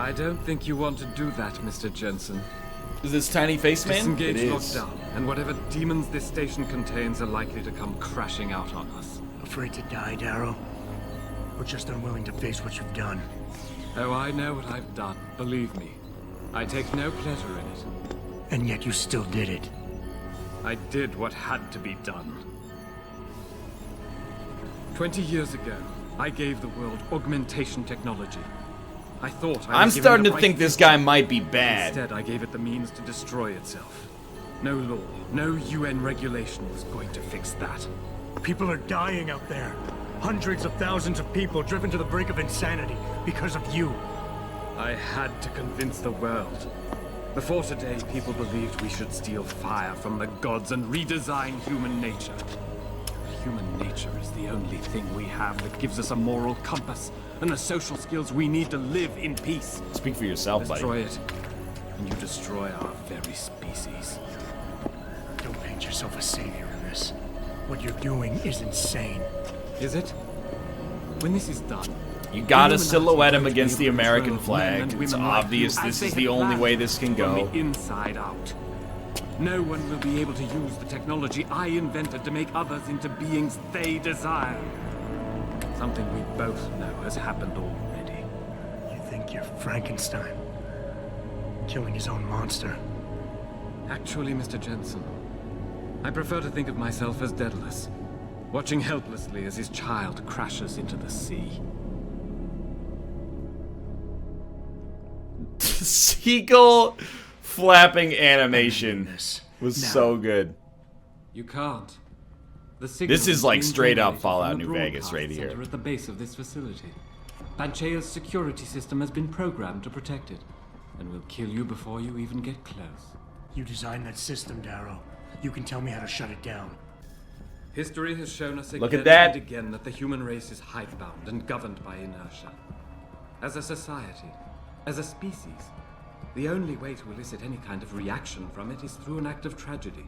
I don't think you want to do that, Mr. Jensen. Is this tiny face man? Disengage It is. lockdown, and whatever demons this station contains are likely to come crashing out on us. Afraid to die, Darrow? Or just unwilling to face what you've done? Oh, I know what I've done. Believe me. I take no pleasure in it. And yet you still did it. I did what had to be done. 20 years ago, I gave the world augmentation technology. I thought I'm starting to think this guy might be bad. Instead, I gave it the means to destroy itself. No law, no UN regulation was going to fix that. People are dying out there. Hundreds of thousands of people driven to the brink of insanity because of you. I had to convince the world. Before today, people believed we should steal fire from the gods and redesign human nature. Human nature is the only thing we have that gives us a moral compass and the social skills we need to live in peace. Speak for yourself, buddy. Destroy it, and you destroy our very species. Don't paint yourself a savior in this. What you're doing is insane. Is it? When this is done, You gotta Illuminati silhouette him won't be against able the to American control men flag. and It's women like obvious you this as is they the had only planned, way this can from go. the inside out. No one will be able to use the technology I invented to make others into beings they desire. Something we both know has happened already. You think you're Frankenstein? Killing his own monster. Actually, Mr. Jensen, I prefer to think of myself as Daedalus, watching helplessly as his child crashes into the sea. Seagull flapping animation was Now. so good. You can't. The This is like signals straight up generated Fallout from the New Vegas broadcast right here. center at the base of this facility. Panchea's security system has been programmed to protect it, and will kill you before you even get close. You designed that system, Darrow. You can tell me how to shut it down. History has shown us Look again at that. and again that the human race is hidebound and governed by inertia. As a society, as a species, the only way to elicit any kind of reaction from it is through an act of tragedy,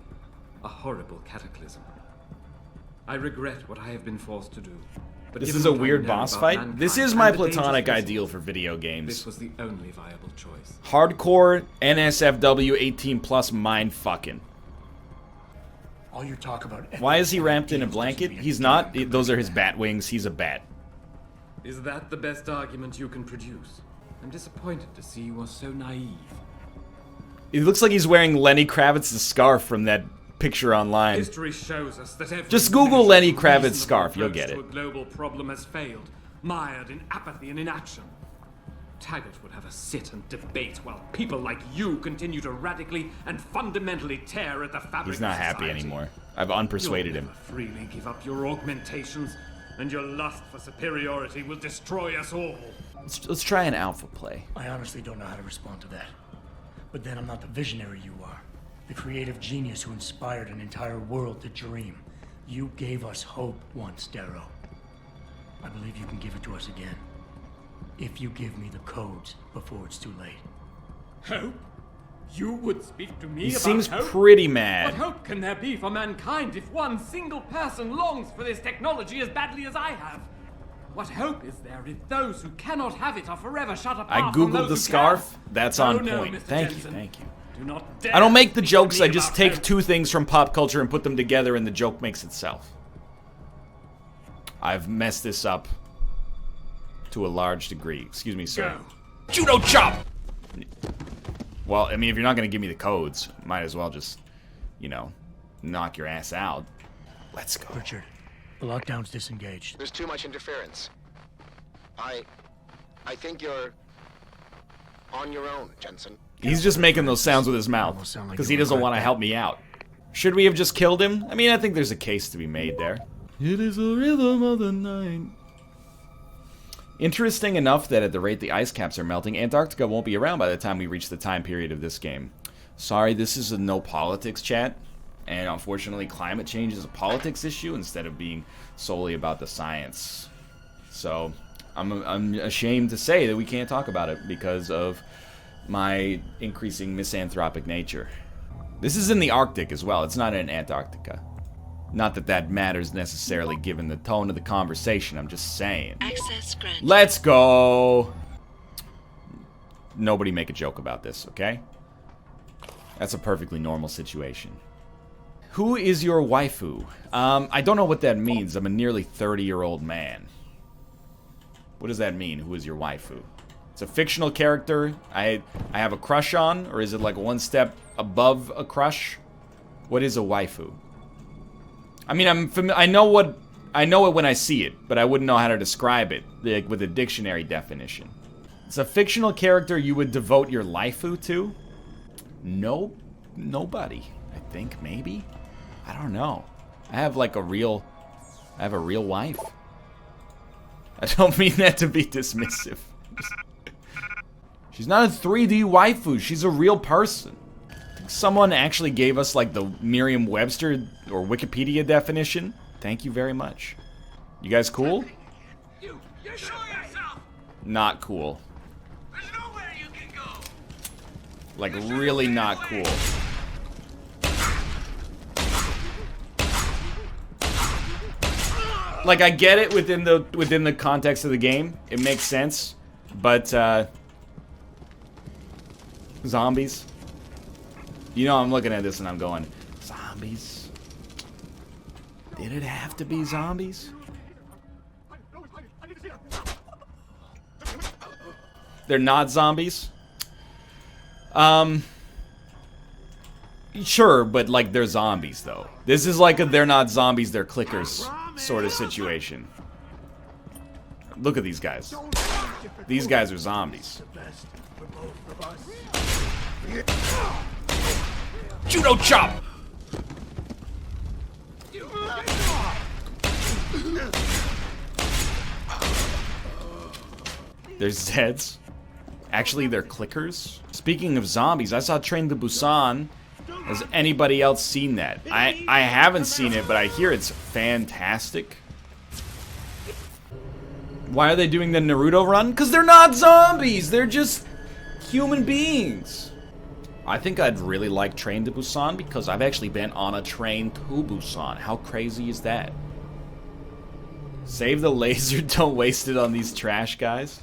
a horrible cataclysm. I regret what I have been forced to do. But This given is a what I weird know boss about fight. mankind This is and my the dangers platonic facing ideal it, for video games. This was the only viable choice. Hardcore NSFW 18 plus mind fucking. All your talk about Why is he wrapped in a Deus blanket? doesn't mean He's a not. damn Those are his bat wings. He's a bat. Is that the best argument you can produce? I'm disappointed to see you are so naive. It looks like he's wearing Lenny Kravitz's scarf from that picture online. History shows us that every Just Google measured, Lenny Kravitz reasonable scarf, you'll approach get to it. A global problem has failed, mired in apathy and inaction. Taggart would have us sit and debate while people like you continue to radically and fundamentally tear at the fabric He's not of happy society. anymore. I've unpersuaded You'll him. never freely give up your augmentations, and your lust for superiority will destroy us all. Let's try an alpha play. I honestly don't know how to respond to that. But then I'm not the visionary you are. The creative genius who inspired an entire world to dream. You gave us hope once, Darrow. I believe you can give it to us again. If you give me the codes before it's too late. Hope? You would speak to me He about seems hope? pretty What mad. hope can there be for mankind if one single person longs for this technology as badly as I have? What hope is there if those who cannot have it are forever shut apart I from googled those the who scarf. can? That's Oh, on no, point. Mr. Thank you, Jensen. thank you. Do not dare I don't make the speak to jokes, me I just about take hope. two things from pop culture and put them together and the joke makes itself. I've messed this up to a large degree. Excuse me, sir. Go. Judo chop! Well, I mean, if you're not going to give me the codes, might as well just, you know, knock your ass out. Let's go. Richard, the lockdown's disengaged. There's too much interference. I think you're on your own, Jensen. He's just making those sounds with his mouth Almost sound like because you he doesn't regret want to that. help me out. Should we have just killed him? I mean, I think there's a case to be made there. It is a rhythm of the night. Interesting enough that at the rate the ice caps are melting, Antarctica won't be around by the time we reach the time period of this game. Sorry, this is a no politics chat, and unfortunately climate change is a politics issue instead of being solely about the science. So, I'm ashamed to say that we can't talk about it because of my increasing misanthropic nature. This is in the Arctic as well, it's not in Antarctica. Not that that matters necessarily given the tone of the conversation, I'm just saying. Access granted. Let's go! nobody make a joke about this, okay? That's a perfectly normal situation. Who is your waifu? I don't know what that means. I'm a nearly 30-year-old man. What does that mean, who is your waifu? It's a fictional character I have a crush on, or is it like one step above a crush? What is a waifu? I mean, I know it when I see it, but I wouldn't know how to describe it with a dictionary definition. It's a fictional character you would devote your waifu to? No, nobody. I think maybe. I don't know. I have a real wife. I don't mean that to be dismissive. She's not a 3D waifu. She's a real person. Someone actually gave us like the Merriam-Webster or Wikipedia definition. Thank you very much. You guys cool? You show yourself. Not cool. There's nowhere you can go. Like really not cool. Like I get it within the context of the game. It makes sense. But zombies. You know, I'm looking at this and I'm going, zombies? Did it have to be zombies? They're not zombies? Sure, but like they're zombies though. This is like a they're not zombies, they're clickers sort of situation. Look at these guys. These guys are zombies. Judo chop! They're Zeds. Actually, they're clickers. Speaking of zombies, I saw Train to Busan. Has anybody else seen that? I haven't seen it, but I hear it's fantastic. Why are they doing the Naruto run? Because they're not zombies! They're just human beings. I think I'd really like Train to Busan because I've actually been on a train to Busan. How crazy is that? Save the laser, don't waste it on these trash guys.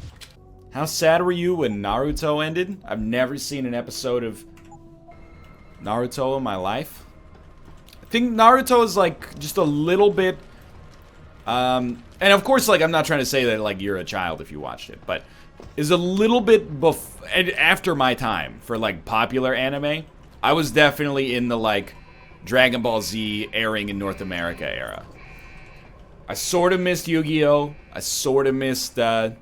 How sad were you when Naruto ended? I've never seen an episode of Naruto in my life. I think Naruto is like just a little bit and of course like I'm not trying to say that like you're a child if you watched it, but is a little bit after my time for like popular anime. I was definitely in the like Dragon Ball Z airing in North America era. I sort of missed Yu-Gi-Oh! I sort of missed Inuyasha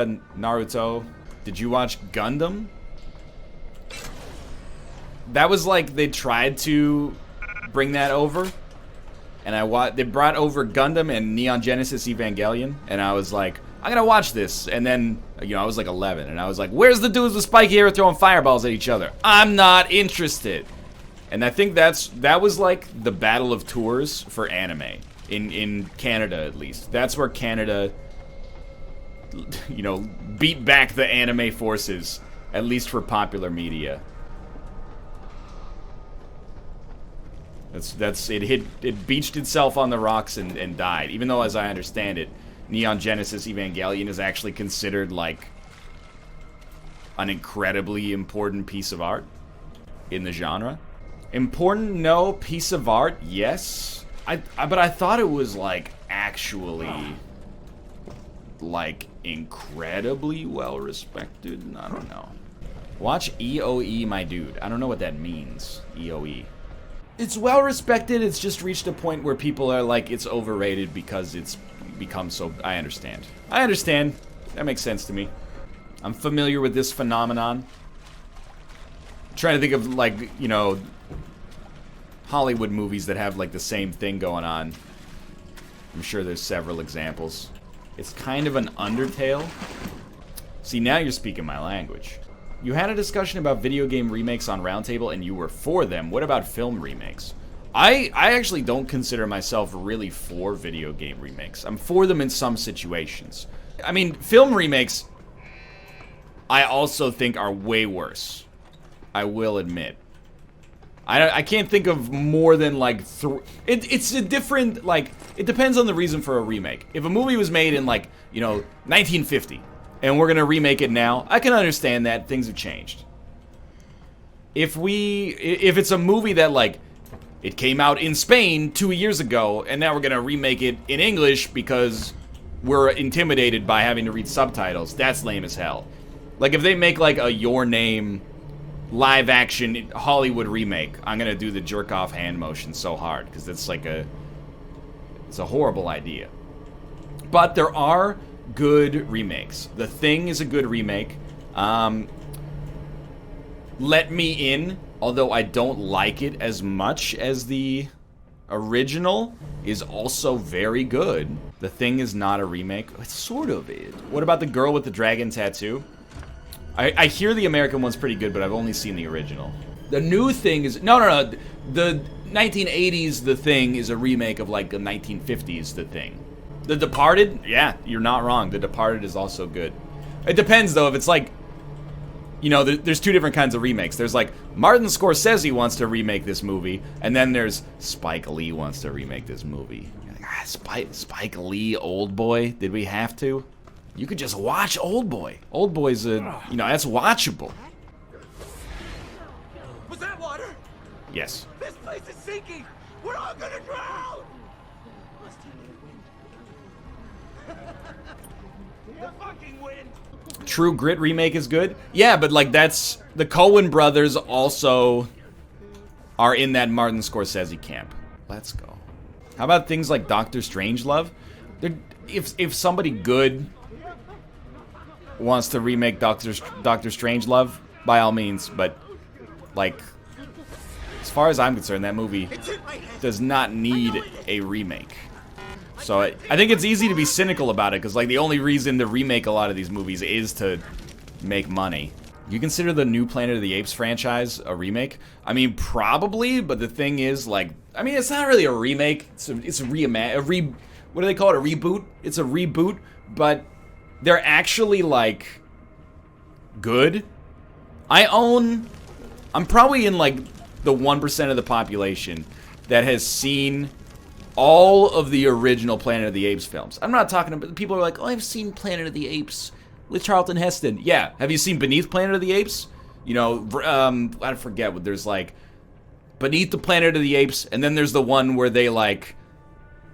and Naruto. Did you watch Gundam? That was like they tried to bring that over, and they brought over Gundam and Neon Genesis Evangelion, and I was like, I'm gonna watch this. And then, you know, I was like 11, and I was like, where's the dudes with spiky hair throwing fireballs at each other? I'm not interested. And I think that was like the battle of tours for anime in Canada, at least. That's where Canada, you know, beat back the anime forces, at least for popular media. It beached itself on the rocks and died. Even though, as I understand it, Neon Genesis Evangelion is actually considered like an incredibly important piece of art in the genre. Important, no. Piece of art, yes. But I thought it was like actually like incredibly well respected. I don't know. Watch EOE, my dude. I don't know what that means. EOE. It's well respected. It's just reached a point where people are like, it's overrated because it's become so. I understand. I understand. That makes sense to me. I'm familiar with this phenomenon. I'm trying to think of like, you know, Hollywood movies that have like the same thing going on. I'm sure there's several examples. It's kind of an Undertale. See, now you're speaking my language. You had a discussion about video game remakes on Roundtable and you were for them. What about film remakes? I actually don't consider myself really for video game remakes. I'm for them in some situations. I mean, film remakes, I also think are way worse. I will admit. I can't think of more than like it's a different, like, it depends on the reason for a remake. If a movie was made in like, you know, 1950, and we're gonna remake it now, I can understand that. Things have changed. If it's a movie that, like, it came out in Spain 2 years ago, and now we're gonna remake it in English because we're intimidated by having to read subtitles, that's lame as hell. Like, if they make, like, a Your Name live-action Hollywood remake, I'm gonna do the jerk-off hand motion so hard, because it's like it's a horrible idea. But there are good remakes. The Thing is a good remake. Let Me In, although I don't like it as much as the original, is also very good. The Thing is not a remake. It sort of is. What about The Girl with the Dragon Tattoo? I hear the American one's pretty good, but I've only seen the original. The new Thing is... No. The 1980s The Thing is a remake of, like, the 1950s The Thing. The Departed? Yeah, you're not wrong. The Departed is also good. It depends, though. If it's like... You know, there's two different kinds of remakes. There's, like, Martin Scorsese wants to remake this movie, and then there's Spike Lee wants to remake this movie. Spike Lee, Old Boy? Did we have to? You could just watch Old Boy. Old Boy's that's watchable. Was that water? Yes. This place is sinking. We're all gonna drown. The fucking wind. True Grit remake is good. Yeah, but like that's the Coen brothers also are in that Martin Scorsese camp. Let's go. How about things like Doctor Strangelove? If somebody good wants to remake Doctor Strangelove, by all means, but like as far as I'm concerned, that movie does not need a remake. So I think it's easy to be cynical about it, because like the only reason to remake a lot of these movies is to make money. You consider the new Planet of the Apes franchise a remake? I mean, probably, but the thing is, like, I mean, it's not really a remake. It's a what do they call it? A reboot? It's a reboot, but they're actually like good. I'm probably in like the 1% of the population that has seen all of the original Planet of the Apes films. I'm not talking about... People are like, oh, I've seen Planet of the Apes with Charlton Heston. Yeah. Have you seen Beneath Planet of the Apes? You know, I forget what there's like... Beneath the Planet of the Apes, and then there's the one where they like...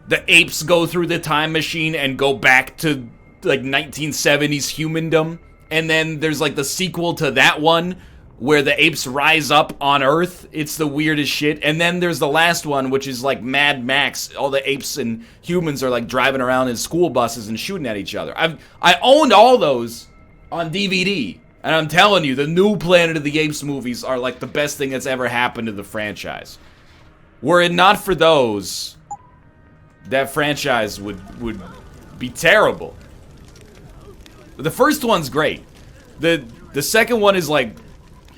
The apes go through the time machine and go back to like 1970s humandom. And then there's like the sequel to that one where the apes rise up on Earth. It's the weirdest shit. And then there's the last one, which is like Mad Max. All the apes and humans are like driving around in school buses and shooting at each other. I owned all those on DVD. And I'm telling you, the new Planet of the Apes movies are like the best thing that's ever happened to the franchise. Were it not for those, that franchise would be terrible. But the first one's great. The second one is like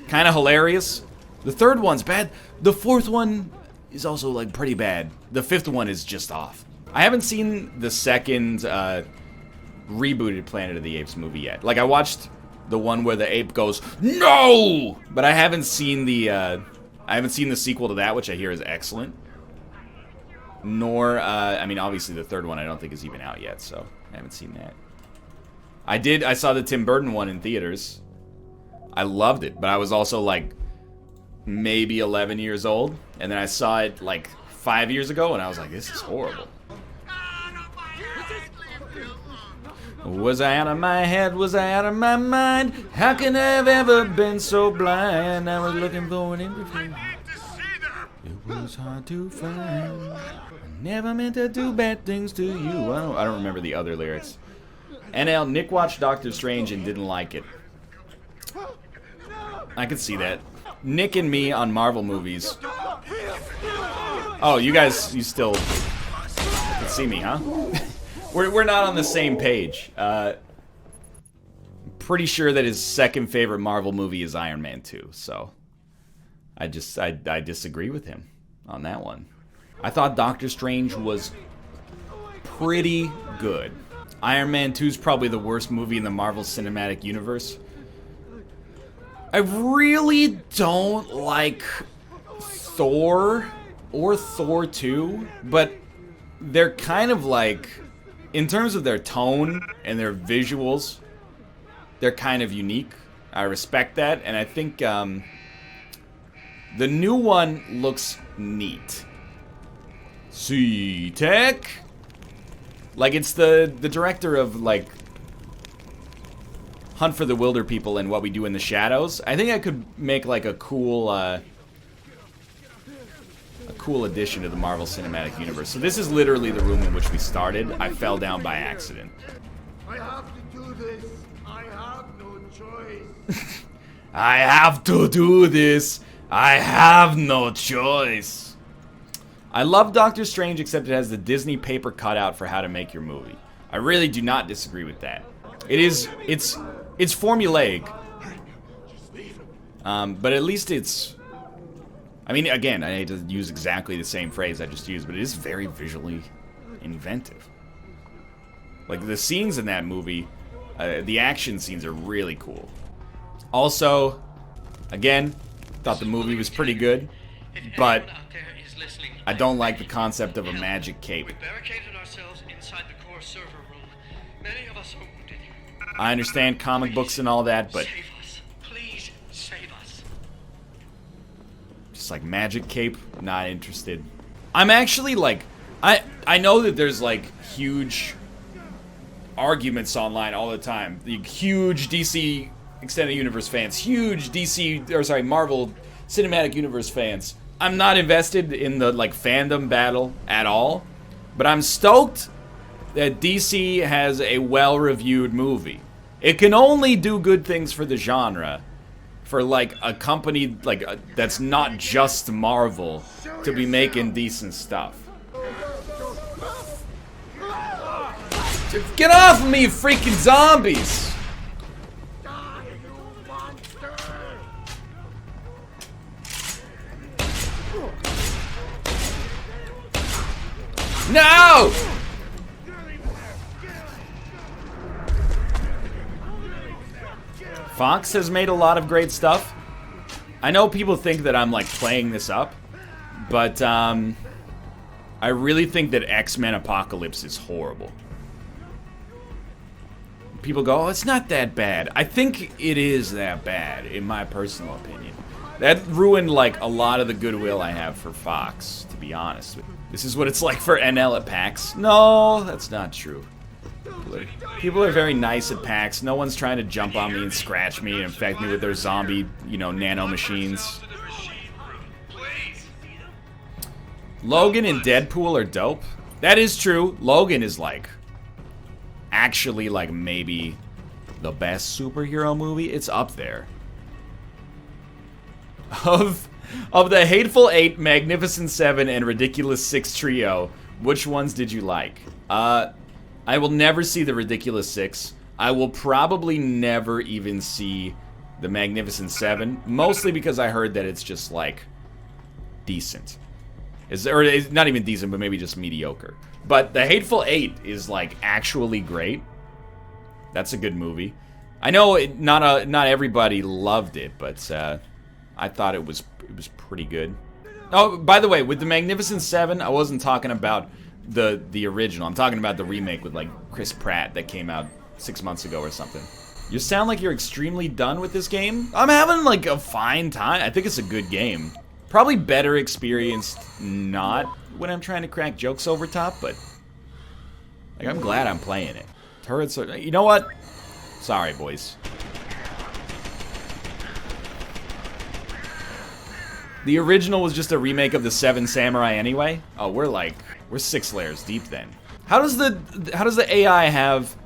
kind of hilarious. The third one's bad. The fourth one is also like pretty bad. The fifth one is just off. I haven't seen the second rebooted Planet of the Apes movie yet. Like I watched the one where the ape goes no, but I haven't seen the sequel to that, which I hear is excellent. Nor I mean obviously the third one I don't think is even out yet, so I haven't seen that. I saw the Tim Burton one in theaters. I loved it, but I was also like maybe 11 years old, and then I saw it like 5 years ago, and I was like, this is horrible. Was I out of my head? Was I out of my mind? How can I have ever been so blind? I was looking for an interview. It was hard to find. I never meant to do bad things to you. I don't remember the other lyrics. NL, Nick watched Doctor Strange and didn't like it. I could see that. Nick and me on Marvel movies. Oh, you still can see me, huh? We're not on the same page. Pretty sure that his second favorite Marvel movie is Iron Man 2, so I disagree with him on that one. I thought Doctor Strange was pretty good. Iron Man 2 is probably the worst movie in the Marvel Cinematic Universe. I really don't like Thor or Thor 2, but they're kind of like, in terms of their tone and their visuals, they're kind of unique. I respect that, and I think the new one looks neat. C-Tech? Like, it's the director of, like, Hunt for the Wilder People and What We Do in the Shadows. I think I could make, like, a cool addition to the Marvel Cinematic Universe. So this is literally the room in which we started. I fell down by accident. I have to do this. I have no choice. I have to do this. I have no choice. I love Doctor Strange, except it has the Disney paper cutout for how to make your movie. I really do not disagree with that. It's formulaic. But at least it's... I mean, again, I hate to use exactly the same phrase I just used, but it is very visually inventive. Like, the scenes in that movie, the action scenes are really cool. Also, again, thought the movie was pretty good, but I don't like the concept of a magic cape. We barricaded ourselves inside the core server room. Many of us are wounded. I understand comic books and all that, but Save us. Please save us. just like magic cape, not interested. I'm actually like, I know that there's like huge arguments online all the time. The huge DC Extended Universe fans, huge Marvel Cinematic Universe fans. I'm not invested in the like fandom battle at all, but I'm stoked that DC has a well-reviewed movie. It can only do good things for the genre, for like a company like that's not just Marvel to be making decent stuff. Get off of me, you freaking zombies! No! Fox has made a lot of great stuff. I know people think that I'm like playing this up, but I really think that X-Men Apocalypse is horrible. People go, oh, it's not that bad. I think it is that bad, in my personal opinion. That ruined like a lot of the goodwill I have for Fox, to be honest with you. This is what it's like for NL at PAX. No, that's not true. People are very nice at PAX. No one's trying to jump on me and scratch me and infect me with their zombie, nano machines. Logan and Deadpool are dope. That is true. Logan is like, actually like maybe the best superhero movie. It's up there. Of the Hateful Eight, Magnificent Seven, and Ridiculous Six trio, which ones did you like? I will never see the Ridiculous Six. I will probably never even see the Magnificent Seven, mostly because I heard that it's just like decent. It's not even decent, but maybe just mediocre. But the Hateful Eight is like actually great. That's a good movie. I know not everybody loved it, but I thought it was pretty good. Oh, by the way, with the Magnificent Seven, I wasn't talking about the original. I'm talking about the remake with like Chris Pratt that came out 6 months ago or something. You sound like you're extremely done with this game. I'm having like a fine time. I think it's a good game. Probably better experienced not when I'm trying to crack jokes over top, but like I'm glad I'm playing it. Turrets are, you know what? Sorry, boys. The original was just a remake of the Seven Samurai anyway. Oh, we're 6 layers deep then. How does the AI have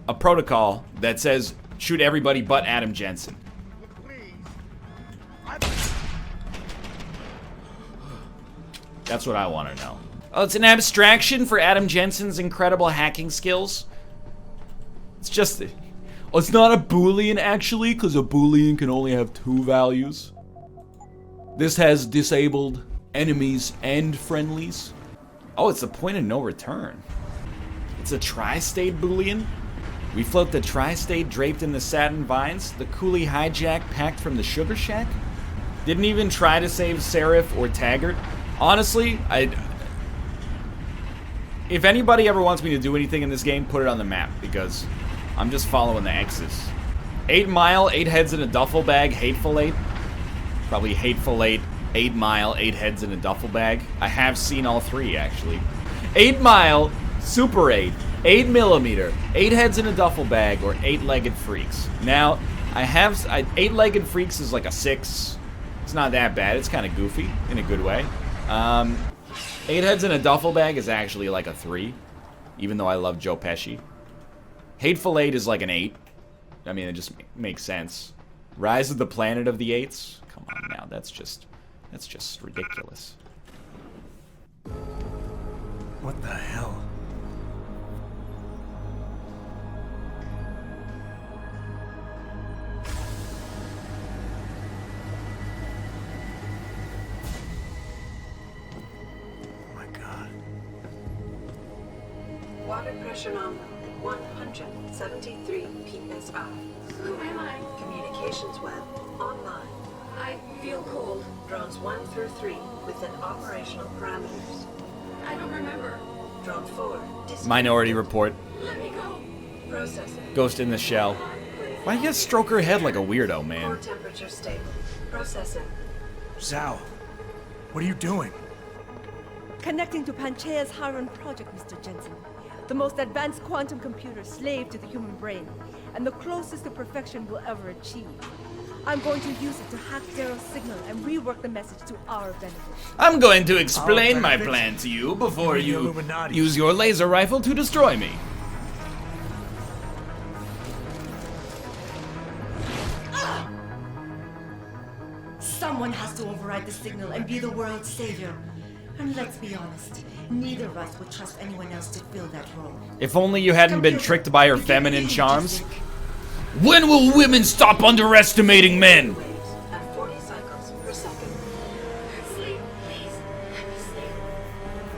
a protocol that says shoot everybody but Adam Jensen? That's what I want to know. Oh, it's an abstraction for Adam Jensen's incredible hacking skills. It's just, oh, it's not a Boolean actually, because a Boolean can only have 2 values. This has disabled enemies and friendlies. Oh, it's a point of no return. It's a tri-state Boolean. We float the tri-state draped in the satin vines. The coolie hijack packed from the sugar shack. Didn't even try to save Seraph or Taggart. Honestly, if anybody ever wants me to do anything in this game, put it on the map, because I'm just following the X's. 8 Mile, 8 Heads in a Duffel Bag, Hateful Eight. Probably Hateful Eight, 8 Mile, 8 Heads in a Duffel Bag. I have seen all three, actually. 8 Mile, Super 8, 8mm, 8 Heads in a Duffel Bag, or 8-Legged Freaks. Now, 8-Legged Freaks is like a 6. It's not that bad. It's kind of goofy in a good way. 8 Heads in a Duffel Bag is actually like a 3, even though I love Joe Pesci. Hateful Eight is like an 8. I mean, it just makes sense. Rise of the Planet of the Eights? Come on now, that's just ridiculous. What the hell? Oh my God. Water pressure nominal at 173 psi. Who am I? Communications web online. I feel cold. Drones 1 through 3 within operational parameters. I don't remember. Drone 4 disconnected. Minority Report. Let me go. Processing. Ghost in the Shell. Why you gotta stroke her head like a weirdo, Core man? temperature stable. Processing. Zhao, what are you doing? Connecting to Panchaea's Haron project, Mr. Jensen. The most advanced quantum computer slave to the human brain, and the closest to perfection we'll ever achieve. I'm going to use it to hack Darrow's signal and rework the message to our benefit. I'm going to explain my plan to you before you use your laser rifle to destroy me. Someone has to override the signal and be the world's savior. And let's be honest, neither of us would trust anyone else to fill that role. If only you hadn't been tricked by her feminine charms. When will women stop underestimating men? Waves at 40 cycles per second. Sleep, please. Let me sleep.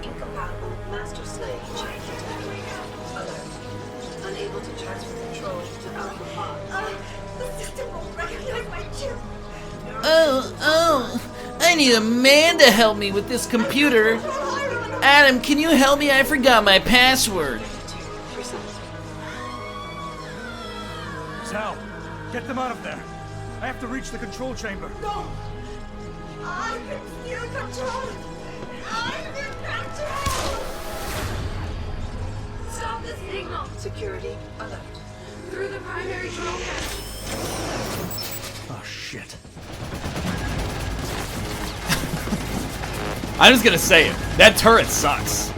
Incompatible master slave change detected. Alert. Unable to transfer control to Alpha Pod. The system won't recognize my chip. Oh, I need a man to help me with this computer. Adam, can you help me? I forgot my password. 2%. Zhao, get them out of there. I have to reach the control chamber. No! I can steal control! I'm in control! Stop the signal. Security alert. Through the primary drone hatch. Oh, shit. I'm just gonna say it. That turret sucks.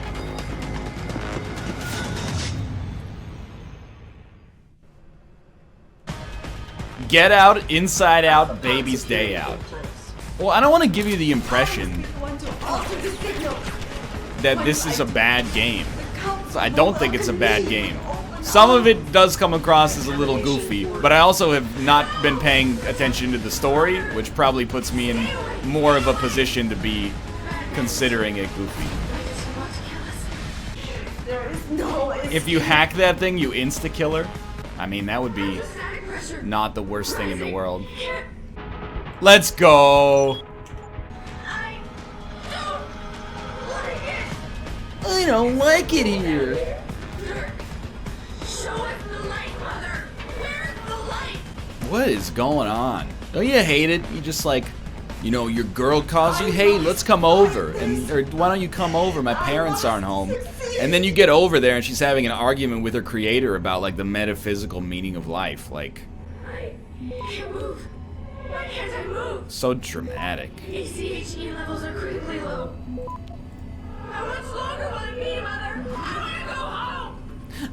Get Out, Inside Out, Baby's Day Out. Well, I don't want to give you the impression that this is a bad game. So I don't think it's a bad game. Some of it does come across as a little goofy, but I also have not been paying attention to the story, which probably puts me in more of a position to be considering it goofy. There is no way. If you hack that thing, you insta-kill her. I mean, that would be not the worst thing in the world. Let's go! I don't like it here. Show us the light, Mother. Where's the light? What is going on? Don't you hate it? You just like, you know, your girl calls you, hey, let's come over. Or why don't you come over? My parents aren't home. And then you get over there and she's having an argument with her creator about like the metaphysical meaning of life. Like, I can't move. Why can't I move? so dramatic. ACHE levels are critically low. How much longer will it be, Mother? I want to go home.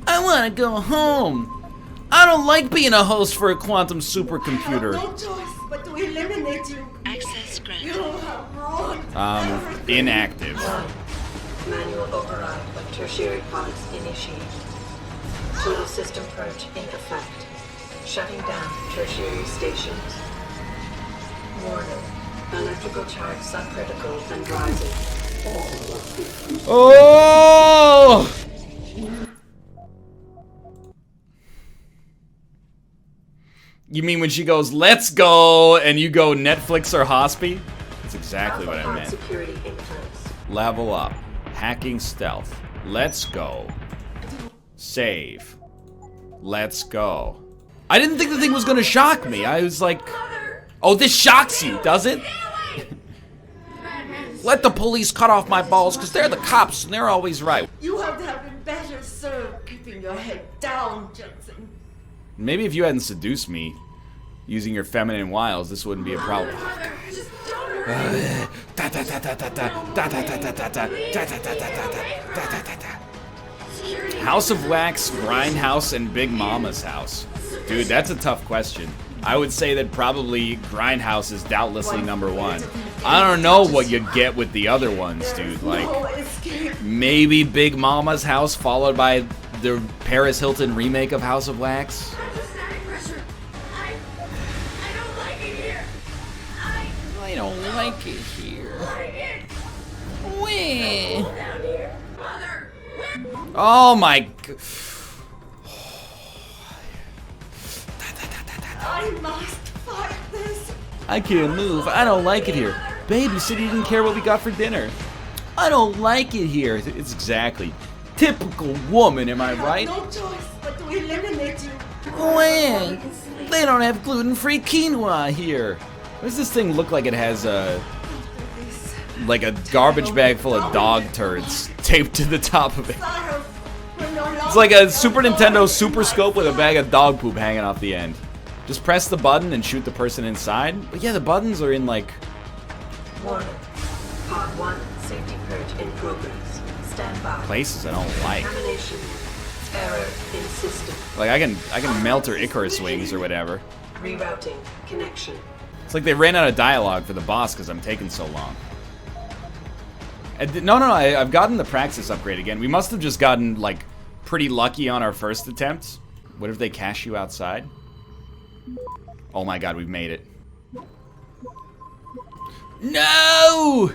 I want to go home. I don't like being a host for a quantum supercomputer. No choice but to eliminate you. Access granted. You have ruined Inactive. Manual override of tertiary pods initiated. Total system purge in effect. Shutting down tertiary stations. Warning. Electrical charge subcritical and rising. Oh! You mean when she goes, let's go, and you go Netflix or Hospi? That's exactly what I Alpha pod meant. security in place. Level up. Hacking stealth. Let's go. Save. Let's go. I didn't think the thing was gonna shock me. I was like, oh, this shocks you, does it? Let the police cut off my balls, because they're the cops, and they're always right. You have been better served keeping your head down, Jensen. Maybe if you hadn't seduced me using your feminine wiles, this wouldn't be a problem. House of Wax, Grindhouse, and Big Mama's house. Dude, that's a tough question. I would say that probably Grindhouse is doubtlessly number one. I don't know what you get with the other ones, dude. Like, maybe Big Mama's house followed by the Paris Hilton remake of House of Wax. I don't like it here. Wait. Oh my god. I must fight this. I can't move. I don't like it here. Babe, you said you didn't care what we got for dinner. I don't like it here. It's exactly. Typical woman, am I right? No choice but to eliminate you. When? They don't have gluten-free quinoa here. What does this thing look like? It has like a garbage bag full of dog turds taped to the top of it. It's like a Super Nintendo Super Scope with a bag of dog poop hanging off the end. Just press the button and shoot the person inside. But yeah, the buttons are in like... Warning. Part 1, safety purge in progress. Stand by. Places I don't like. Contamination. Error in system. Like I can melt her Icarus wings or whatever. Rerouting. Connection. It's like they ran out of dialogue for the boss because I'm taking so long. No, I've gotten the praxis upgrade again. We must have just gotten, like, pretty lucky on our first attempt. What if they cash you outside? Oh my god, we've made it. No!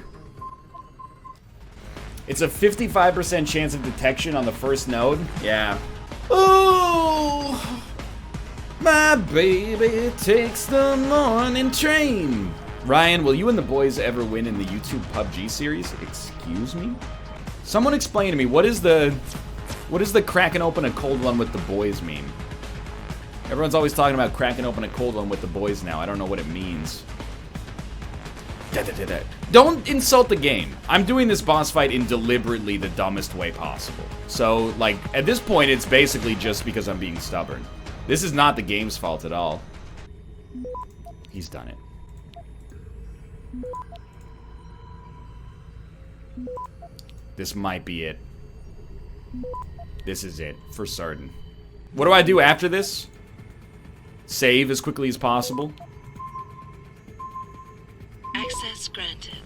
It's a 55% chance of detection on the first node. Yeah. Oh! My baby takes the morning train. Ryan, will you and the boys ever win in the YouTube PUBG series? Excuse me? Someone explain to me, what is the cracking open a cold one with the boys meme? Everyone's always talking about cracking open a cold one with the boys now. I don't know what it means. Don't insult the game. I'm doing this boss fight in deliberately the dumbest way possible. So, like, at this point, it's basically just because I'm being stubborn. This is not the game's fault at all. He's done it. This might be it. This is it, for certain. What do I do after this? Save as quickly as possible. Access granted.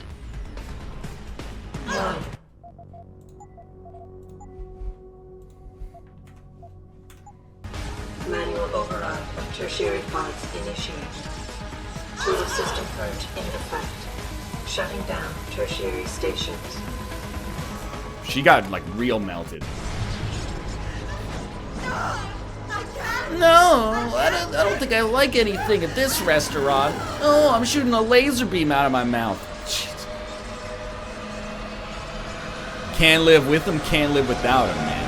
Manual override of tertiary pods initiated. Tool system purge in effect. Shutting down tertiary stations. She got, like, real melted. No, I don't think I like anything at this restaurant. Oh, I'm shooting a laser beam out of my mouth. Shit. Can't live with him, can't live without him, man.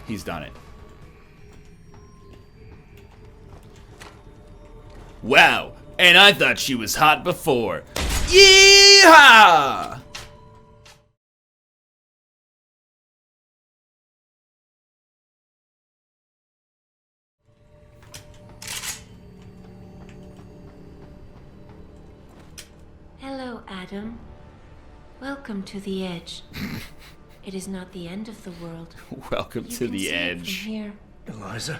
He's done it. Wow, and I thought she was hot before. Yeehaw! Hello, Adam. Welcome to the edge. It is not the end of the world. Welcome to the edge. Here. Eliza?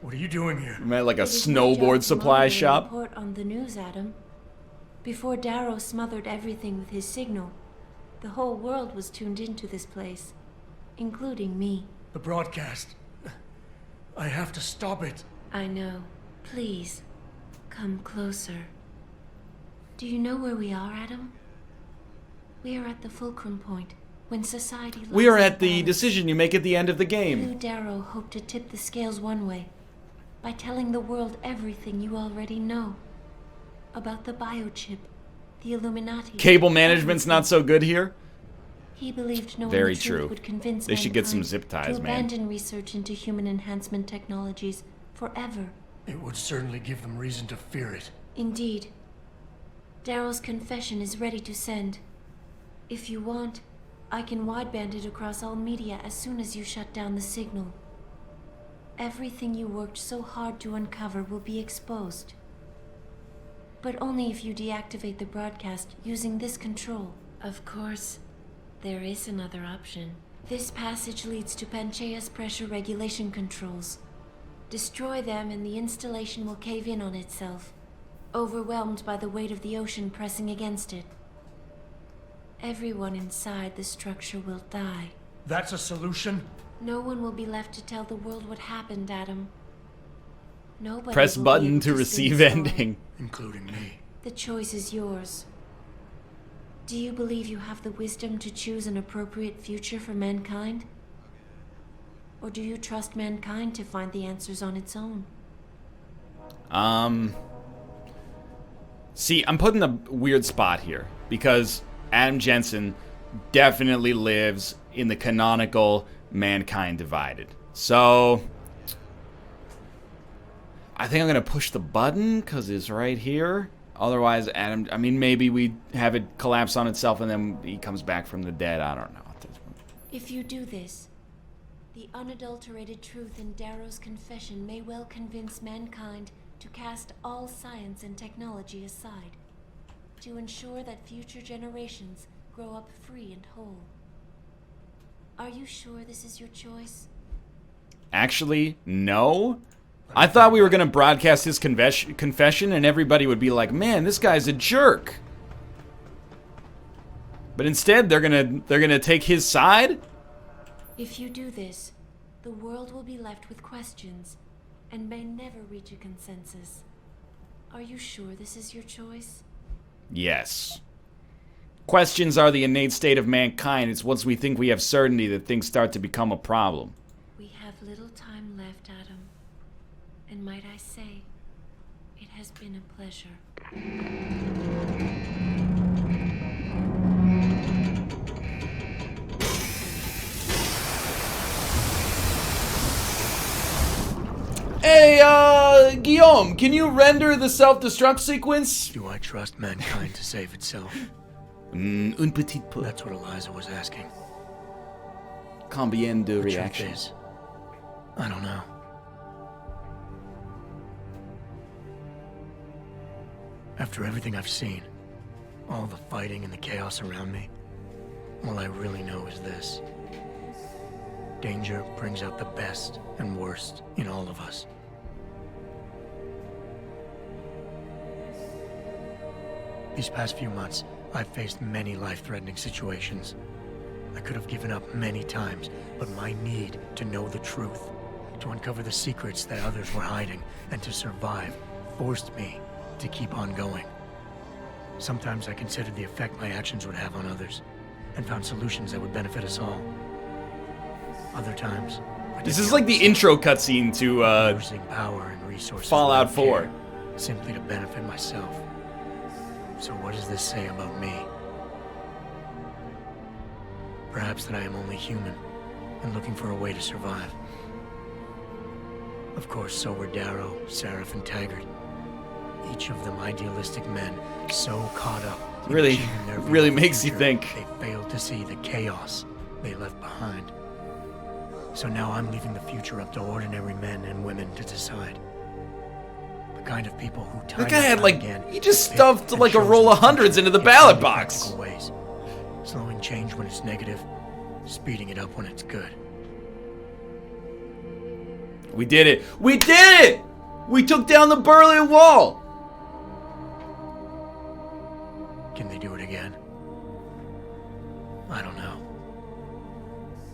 What are you doing here? I'm at like a snowboard supply shop. Report on the news, Adam. Before Darrow smothered everything with his signal, the whole world was tuned into this place, including me. The broadcast. I have to stop it. I know. Please, come closer. Do you know where we are, Adam? We are at the fulcrum point, When society We are lost at the balance, decision you make at the end of the you, game. Darrow, hope to tip the scales one way by telling the world everything you already know about the biochip, the Illuminati. Cable management's everything. not so good here. He believed knowing Very the truth true. would convince They should get some mankind zip ties, to man. abandon research into human enhancement technologies forever. It would certainly give them reason to fear it. Indeed. Darrow's confession is ready to send. If you want, I can wideband it across all media as soon as you shut down the signal. Everything you worked so hard to uncover will be exposed. But only if you deactivate the broadcast using this control. Of course, there is another option. This passage leads to Panchaea's pressure regulation controls. Destroy them and the installation will cave in on itself, overwhelmed by the weight of the ocean pressing against it. Everyone inside the structure will die. That's a solution? No one will be left to tell the world what happened, Adam. Nobody Press will be button able to spin receive sorrow. ending. Including me. The choice is yours. Do you believe you have the wisdom to choose an appropriate future for mankind? Or do you trust mankind to find the answers on its own? See, I'm put in a weird spot here because Adam Jensen definitely lives in the canonical Mankind Divided. So I think I'm going to push the button because it's right here. Otherwise, Adam, I mean, maybe we have it collapse on itself and then he comes back from the dead. I don't know. If you do this, the unadulterated truth in Darrow's confession may well convince mankind to cast all science and technology aside, to ensure that future generations grow up free and whole. Are you sure this is your choice? Actually, no. I thought we were going to broadcast his confession and everybody would be like, man, this guy's a jerk. But instead, they're gonna take his side? If you do this, the world will be left with questions and may never reach a consensus. Are you sure this is your choice? Yes. Questions are the innate state of mankind. It's once we think we have certainty that things start to become a problem. We have little time left, Adam. And might I say, it has been a pleasure. Hey, Guillaume, can you render the self-destruct sequence? Do I trust mankind to save itself? Un petit peu. That's what Eliza was asking. Combien de The truth reaction? is, I don't know. After everything I've seen, all the fighting and the chaos around me, all I really know is this. Danger brings out the best and worst in all of us. These past few months, I've faced many life-threatening situations. I could have given up many times, but my need to know the truth, to uncover the secrets that others were hiding, and to survive, forced me to keep on going. Sometimes I considered the effect my actions would have on others, and found solutions that would benefit us all. Other times, This is like the intro cutscene to using power and resources Fallout without 4. care, simply to benefit myself. So what does this say about me? Perhaps that I am only human, and looking for a way to survive. Of course, so were Darrow, Seraph, and Taggart. Each of them idealistic men, so caught up in Really- achieving their view really of the makes you future, think. they failed to see the chaos they left behind. So now I'm leaving the future up to ordinary men and women to decide. The kind of people who time That guy and had time like, again he just pick stuffed and like a chose roll of the hundreds future into the in ballot highly box. practical ways. Slowing change when it's negative, speeding it up when it's good. We did it. We did it! We took down the Berlin Wall! Can they do it again? I don't know.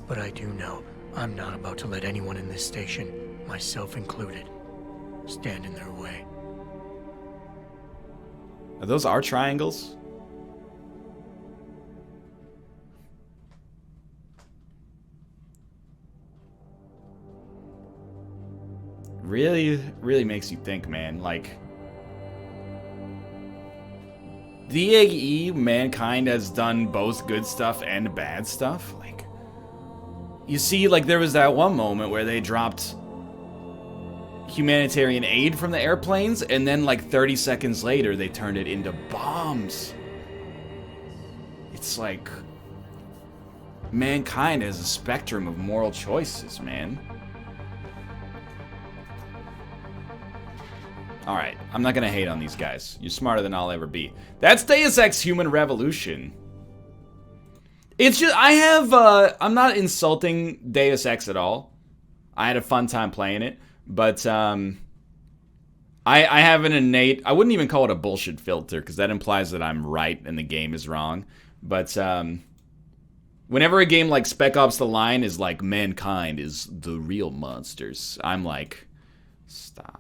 But I do know I'm not about to let anyone in this station, myself included, stand in their way. Are those our triangles? really, really makes you think, man. Like, DAE, mankind has done both good stuff and bad stuff. Like, you see, like, there was that one moment where they dropped humanitarian aid from the airplanes, and then, like, 30 seconds later, they turned it into bombs. It's like, mankind has a spectrum of moral choices, man. Alright, I'm not gonna hate on these guys. You're smarter than I'll ever be. That's Deus Ex Human Revolution. It's just, I'm not insulting Deus Ex at all. I had a fun time playing it, but, I have an innate, I wouldn't even call it a bullshit filter, because that implies that I'm right and the game is wrong. But, whenever a game like Spec Ops The Line is like, mankind is the real monsters, I'm like, stop.